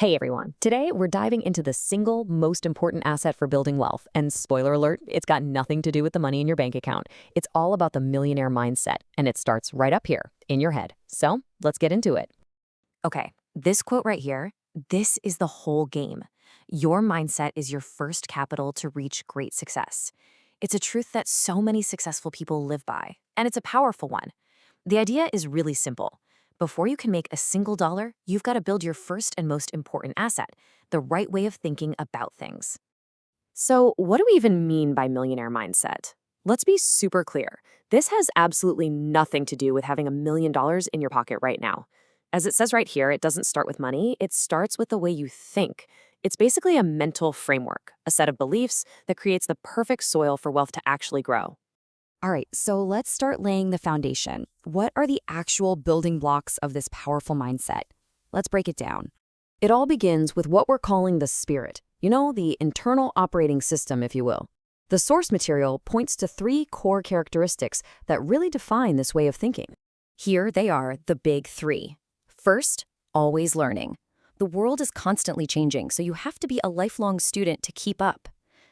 Hey everyone. Today we're diving into the single most important asset for building wealth. And spoiler alert, it's got nothing to do with the money in your bank account. It's all about the millionaire mindset, and it starts right up here in your head. So let's get into it. Okay, this quote right here, this is the whole game. Your mindset is your first capital to reach great success. It's a truth that so many successful people live by, and it's a powerful one. The idea is really simple. Before you can make a single dollar, you've got to build your first and most important asset, the right way of thinking about things. So, what do we even mean by millionaire mindset? Let's be super clear. This has absolutely nothing to do with having $1 million in your pocket right now. As it says right here, it doesn't start with money, it starts with the way you think. It's basically a mental framework, a set of beliefs that creates the perfect soil for wealth to actually grow. All right, so let's start laying the foundation. What are the actual building blocks of this powerful mindset? Let's break it down. It all begins with what we're calling the spirit, the internal operating system, if you will. The source material points to three core characteristics that really define this way of thinking. Here they are, the big three. First, always learning. The world is constantly changing, so you have to be a lifelong student to keep up.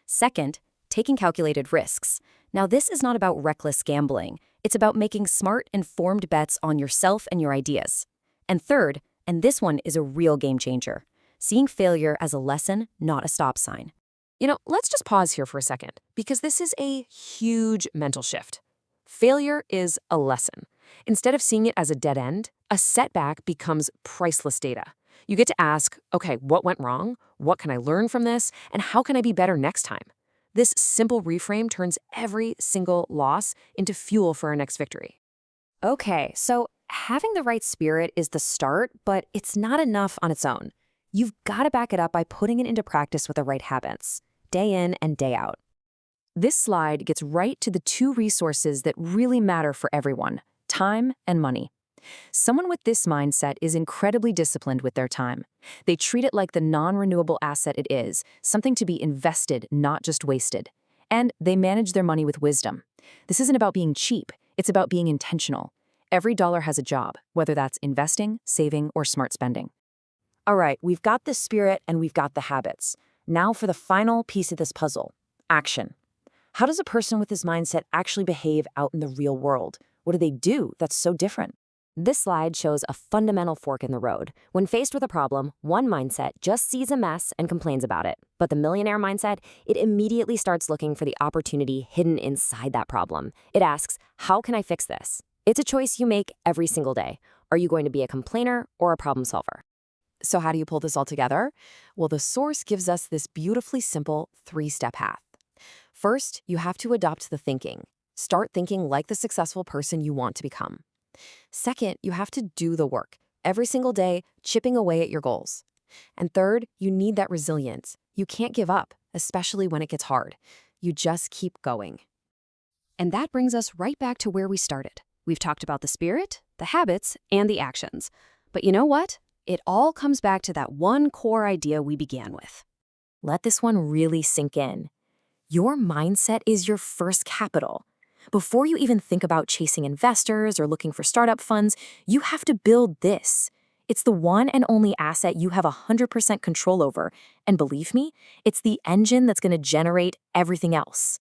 Second, taking calculated risks. Now, this is not about reckless gambling. It's about making smart, informed bets on yourself and your ideas. And third, and this one is a real game changer, seeing failure as a lesson, not a stop sign. Let's just pause here for a second, because this is a huge mental shift. Failure is a lesson. Instead of seeing it as a dead end, a setback becomes priceless data. You get to ask, okay, what went wrong? What can I learn from this? And how can I be better next time? This simple reframe turns every single loss into fuel for our next victory. Okay, so having the right spirit is the start, but it's not enough on its own. You've got to back it up by putting it into practice with the right habits, day in and day out. This slide gets right to the two resources that really matter for everyone: time and money. Someone with this mindset is incredibly disciplined with their time. They treat it like the non-renewable asset it is, something to be invested, not just wasted. And they manage their money with wisdom. This isn't about being cheap, it's about being intentional. Every dollar has a job, whether that's investing, saving, or smart spending. All right, we've got the spirit and we've got the habits. Now for the final piece of this puzzle: action. How does a person with this mindset actually behave out in the real world? What do they do that's so different? This slide shows a fundamental fork in the road. When faced with a problem, one mindset just sees a mess and complains about it. But the millionaire mindset, it immediately starts looking for the opportunity hidden inside that problem. It asks, how can I fix this? It's a choice you make every single day. Are you going to be a complainer or a problem solver? So how do you pull this all together? Well, the source gives us this beautifully simple three-step path. First, you have to adopt the thinking. Start thinking like the successful person you want to become. Second, you have to do the work, every single day, chipping away at your goals. And third, you need that resilience. You can't give up, especially when it gets hard. You just keep going. And that brings us right back to where we started. We've talked about the spirit, the habits, and the actions. But you know what? It all comes back to that one core idea we began with. Let this one really sink in. Your mindset is your first capital. Before you even think about chasing investors or looking for startup funds, you have to build this. It's the one and only asset you have 100% control over. And believe me, it's the engine that's going to generate everything else.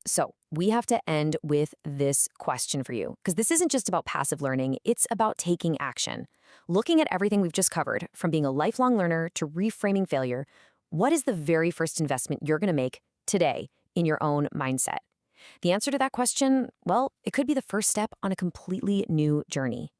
So we have to end with this question for you, because this isn't just about passive learning, it's about taking action. Looking at everything we've just covered, from being a lifelong learner to reframing failure, what is the very first investment you're going to make today in your own mindset? The answer to that question, well, it could be the first step on a completely new journey.